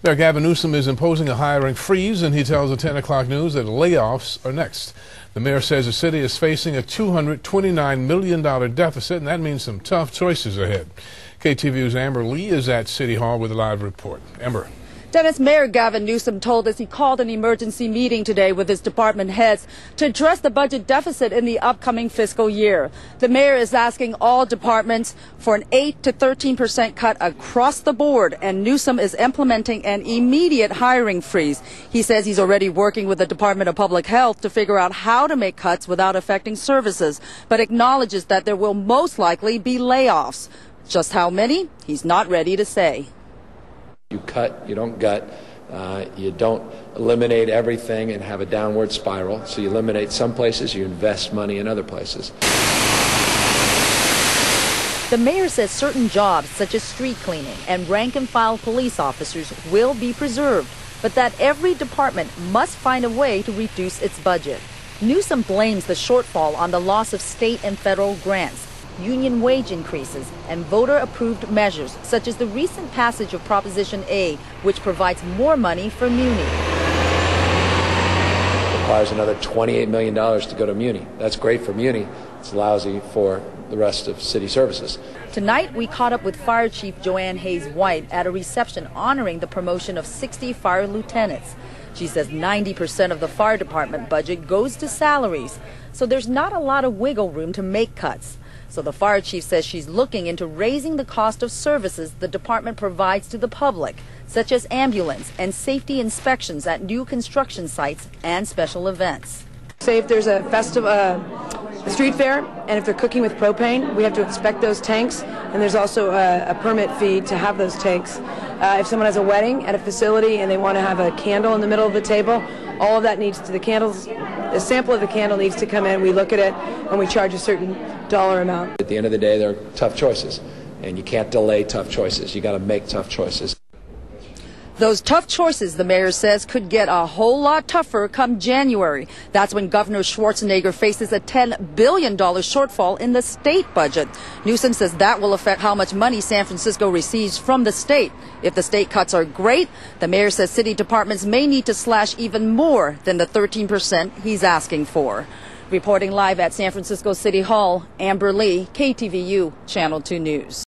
Mayor Gavin Newsom is imposing a hiring freeze, and he tells the 10 o'clock news that layoffs are next. The mayor says the city is facing a $229 million deficit, and that means some tough choices ahead. KTVU's Amber Lee is at City Hall with a live report. Amber. Dennis, Mayor Gavin Newsom told us he called an emergency meeting today with his department heads to address the budget deficit in the upcoming fiscal year. The mayor is asking all departments for an 8 to 13% cut across the board, and Newsom is implementing an immediate hiring freeze. He says he's already working with the Department of Public Health to figure out how to make cuts without affecting services, but acknowledges that there will most likely be layoffs. Just how many, he's not ready to say. You cut, you don't gut, you don't eliminate everything and have a downward spiral. So you eliminate some places, you invest money in other places. The mayor says certain jobs, such as street cleaning and rank-and-file police officers, will be preserved, but that every department must find a way to reduce its budget. Newsom blames the shortfall on the loss of state and federal grants, union wage increases, and voter-approved measures, such as the recent passage of Proposition A, which provides more money for Muni. It requires another $28 million to go to Muni. That's great for Muni. It's lousy for the rest of city services. Tonight, we caught up with Fire Chief Joanne Hayes White at a reception honoring the promotion of 60 fire lieutenants. She says 90% of the fire department budget goes to salaries, so there's not a lot of wiggle room to make cuts. So the fire chief says she's looking into raising the cost of services the department provides to the public, such as ambulance and safety inspections at new construction sites and special events. Say if there's a festival, a street fair, and if they're cooking with propane, we have to inspect those tanks, and there's also a permit fee to have those tanks. If someone has a wedding at a facility and they want to have a candle in the middle of the table, all of that needs to, a sample of the candle needs to come in, we look at it, and we charge a certain dollar amount. At the end of the day, they're tough choices, and you can't delay tough choices. You got to make tough choices. Those tough choices, the mayor says, could get a whole lot tougher come January. That's when Governor Schwarzenegger faces a $10 billion shortfall in the state budget. Newsom says that will affect how much money San Francisco receives from the state. If the state cuts are great, the mayor says city departments may need to slash even more than the 13% he's asking for. Reporting live at San Francisco City Hall, Amber Lee, KTVU Channel 2 News.